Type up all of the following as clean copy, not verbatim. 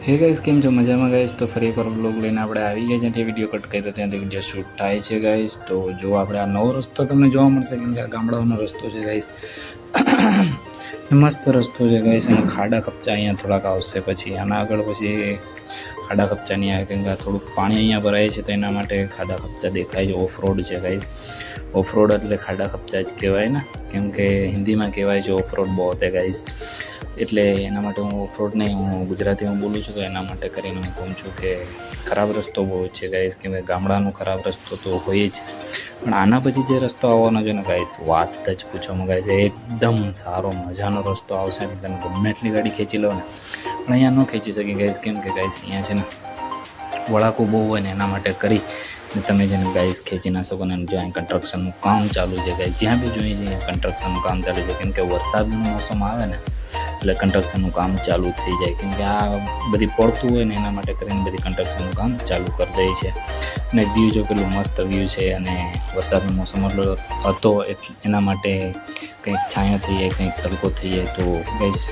હે ગાઈસ, કેમ છો? મજામાં ગાઈસ? તો ફરી એકવાર બ્લોગ લઈને આપણે આવી ગયા જ્યાંથી વિડીયો કટ કર્યો ત્યાંથી વિડીયો શૂટ થાય છે ગાઈસ. તો જો આપણે આ નવો રસ્તો તમને જોવા મળશે, કેમ કે આ ગામડાઓનો રસ્તો છે ગાઈસ. મસ્ત રસ્તો છે ગાઈસ. અને ખાડા ખપચા અહીંયા થોડાક આવશે, પછી આના આગળ પછી ખાડા ખપચા નહીં આવે, કેમ કે થોડુંક પાણી અહીંયા ભરાય છે, તો એના માટે ખાડા ખપચા દેખાય છે. ઓફ રોડ છે ગાઈસ. ઓફ રોડ એટલે ખાડા ખપચા જ કહેવાય ને, કેમ કે હિન્દીમાં કહેવાય છે ઓફ રોડ બહુ છે ગાઈસ. એટલે એના માટે હું ઓફરોડ નહીં, હું ગુજરાતીમાં બોલું છું, તો એના માટે કરીને હું કહું છું કે ખરાબ રસ્તો બહુ છે ગાઈસ. કેમ કે ગામડાનો ખરાબ રસ્તો તો હોય જ, પણ આના પછી જે રસ્તો આવવાનો છે ને ગાઈસ, વાત જ પૂછવામાં ગાઈસ, એકદમ સારો મજાનો રસ્તો આવશે. તમે ગમે એટલી ગાડી ખેંચી લો ને, પણ અહીંયા ન ખેંચી શકી ગાઈસ. કેમ કે ગાઈસ અહીંયા છે ને વળાકું બહુ હોય ને, એના માટે કરી તમે જેને ગાઈસ ખેંચી ના શકો ને. જો અહીં કન્સ્ટ્રક્શનનું કામ ચાલુ છે ગાઈસ, જ્યાં બી જોઈએ છે કન્સ્ટ્રક્શનનું કામ ચાલુ છે. કેમ કે વરસાદનું મોસમ આવે ને એટલે કન્સ્ટ્રક્શનનું કામ ચાલુ થઈ જાય, કેમ કે આ બધી પડતું હોય ને એના માટે કરીને બધી કન્સ્ટ્રક્શનનું કામ ચાલુ કરી દે છે. અને વ્યૂ જો પેલું મસ્ત વ્યૂ છે, અને વરસાદનો મોસમ એટલો હતો એના માટે કંઈક છાંયો થઈ જાય, કંઈક તડકો થઈ જાય, તો ગાઈસ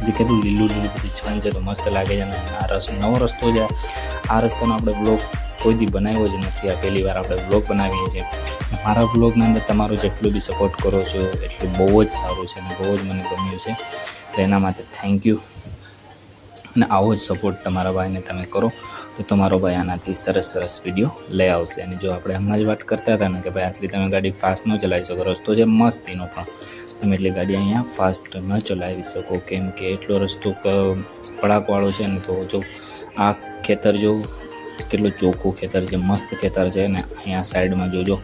જે કેટલું લીલું બધી છાંય છે તો મસ્ત લાગે છે. અને આ નવો રસ્તો છે, આ રસ્તાનો આપણે બ્લોગ કોઈ દી બનાવ્યો જ નથી. આ પહેલી વાર આપણે બ્લોગ બનાવીએ છીએ. મારા બ્લોગની અંદર તમારો જેટલું બી સપોર્ટ કરો છો એટલું બહુ જ સારું છે, અને બહુ જ મને ગમ્યું છે. તો એના માટે થેન્ક યુ. અને આવો જ સપોર્ટ તમારા ભાઈને તમે કરો તો તમારો ભાઈ આનાથી સરસ સરસ વિડીયો લઈ આવશે. અને જો આપણે હમણાં જ વાત કરતા હતા ને કે ભાઈ આટલી તમે ગાડી ફાસ્ટ ન ચલાવી શકો, રસ્તો છે મસ્તીનો, પણ તમે એટલી ગાડી અહીંયા ફાસ્ટ ન ચલાવી શકો, કેમ કે એટલો રસ્તો પડાકવાળો છે ને. તો જો આ ખેતર જો કેટલું ચોખ્ખું ખેતર છે, મસ્ત ખેતર છે. ને અહીંયા સાઈડમાં જોજો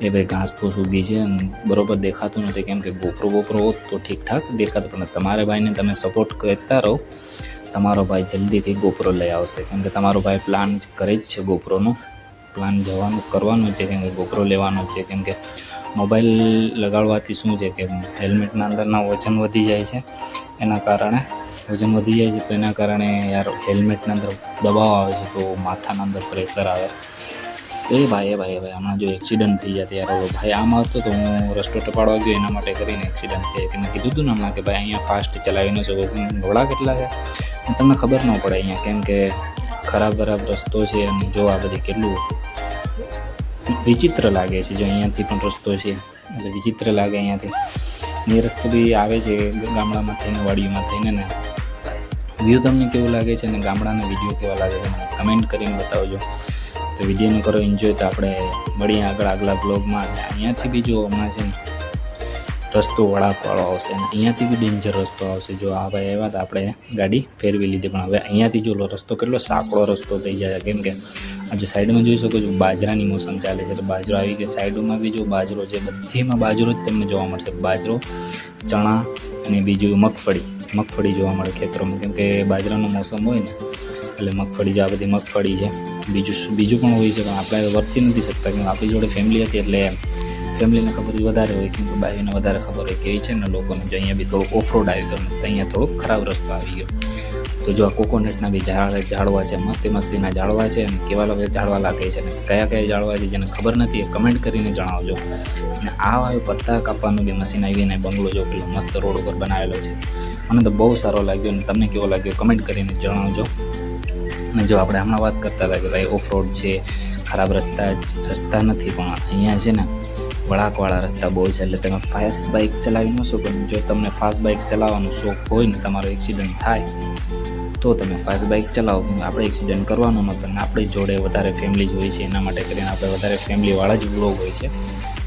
એ ભાઈ ઘાસ ફૂસ ઉગી છે, બરોબર દેખાતું નથી, કેમ કે ગોપરો હોત તો ઠીકઠાક દેખાતું, પણ તમારા ભાઈને તમે સપોર્ટ કરતા રહો, તમારો ભાઈ જલ્દીથી ગોપરો લઈ આવશે. કેમ કે તમારો ભાઈ પ્લાન કરે જ છે, ગોપરોનો પ્લાન કરવાનું છે, કેમ કે ગોપરો લેવાનો છે. કેમ કે મોબાઈલ લગાડવાથી શું છે કે હેલ્મેટના અંદરના વજન વધી જાય છે, એના કારણે વજન વધી જાય છે, તો એના કારણે યાર હેલ્મેટના અંદર દબાવ આવે છે, તો માથાના અંદર પ્રેશર આવે. એ ભાઈ હમણાં જો એક્સિડન્ટ થઈ જાય યાર. ભાઈ આમાં હતો તો હું રસ્તો ટપાડવા ગયો, એના માટે કરીને એક્સિડન્ટ થઈ જાય. મેં કીધું હતું ને હમણાં કે ભાઈ અહીંયા ફાસ્ટ ચલાવી ન શકો, ઘોડા કેટલા છે તમને ખબર ન પડે અહીંયા, કેમ કે ખરાબ રસ્તો છે. અને જો આ બધી કેટલું વિચિત્ર લાગે છે, જો અહીંયાથી પણ રસ્તો છે એટલે વિચિત્ર લાગે અહીંયાથી. એ રસ્તો બી આવે છે ગામડામાં થઈને, વાડીઓમાં થઈને. ને વ્યૂ તમને કેવું લાગે છે અને ગામડાના વિડીયો કેવા લાગે છે મને કમેન્ટ કરીને બતાવજો. તો વિડીયોને કરો એન્જોય. તો આપણે મળીએ આગલા બ્લોગમાં. અને અહીંયાથી બી જો હમણાં છે ને રસ્તો વળાંકવાળો આવશે, અને અહીંયાથી બી ડેન્જર રસ્તો આવશે. જો આ ભાઈ આવ્યા તો આપણે ગાડી ફેરવી લીધી, પણ હવે અહીંયાથી જો રસ્તો કેટલો સાંકડો રસ્તો થઈ જાય. કેમ કે આજે સાઈડમાં જોઈ શકો છો બાજરાની મોસમ ચાલે છે, તો બાજરો આવી ગયો. સાઈડોમાં બી જો બાજરો છે, બધીમાં બાજરો જ તમને જોવા મળશે. બાજરો, ચણા અને બીજું મગફળી જોવા મળે ખેતરોમાં, કેમ કે બાજરાનો મોસમ હોય ને એટલે મગફળી જો આ બધી મગફળી છે. બીજું પણ હોય છે, પણ આપણે વર્તી નથી શકતા, કેમ આપણી જોડે ફેમિલી હતી એટલે ફેમિલીને ખબર વધારે હોય, કેમ કે બાવીને વધારે ખબર હોય કે છે ને લોકોને. જો અહીંયા બી થોડુંક ઓફરોડ આવી ગયો, તો અહીંયા થોડોક ખરાબ રસ્તો આવી ગયો. તો જો આ કોકોનટના બી ઝાડવા છે, મસ્તીના ઝાડવા છે, અને કેવા ઝાડવા લાગે છે, અને કયા ઝાડવા છે જેને ખબર નથી એ કમેન્ટ કરીને જણાવજો. અને આ પત્તા કાપવાનું બી મશીન આવી ગઈને બંગલો જો પેલો મસ્ત રોડ ઉપર બનાવેલો છે, મને તો બહુ સારો લાગ્યો. અને તમને કેવો લાગ્યો કમેન્ટ કરીને જણાવજો. અને જો આપણે હમણાં વાત કરતા હતા કે ભાઈ ઓફ રોડ છે, ખરાબ રસ્તા નથી, પણ અહીંયા છે ને વળાંકવાળા રસ્તા બહુ છે, એટલે તમે ફાસ્ટ બાઇક ચલાવી ન શકો. જો તમને ફાસ્ટ બાઇક ચલાવવાનો શોખ હોય ને, તમારો એક્સિડન્ટ થાય તો તમે ફાસ્ટ બાઇક ચલાવો. આપણે એક્સિડન્ટ કરવાનો નહોતો, અને આપણી જોડે વધારે ફેમિલી જ હોય છે, એના માટે કરીને આપણે વધારે ફેમિલીવાળા જ બ્લોગ હોય છે.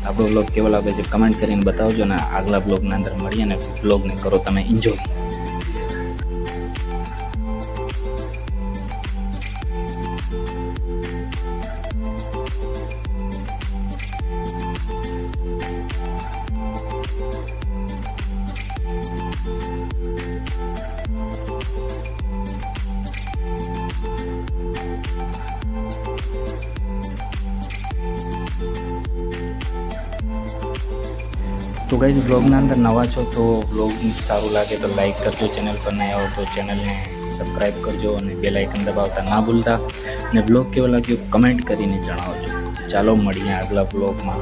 આપણો બ્લોગ કેવો લાગે છે કમેન્ટ કરીને બતાવજો. અને આગલા બ્લોગના અંદર મળીએ અને બ્લોગને કરો તમે એન્જોય. તો ગાઈઝ બ્લોગના અંદર નવા છો તો બ્લોગ સારું લાગે તો લાઈક કરજો, ચેનલ પર નયા હો તો ચેનલને સબસ્ક્રાઈબ કરજો, અને બેલ આઇકન દબાવતા ના ભૂલતા. અને બ્લોગ કેવો લાગ્યો કમેન્ટ કરીને જણાવજો. ચાલો મળીએ આગલા બ્લોગમાં.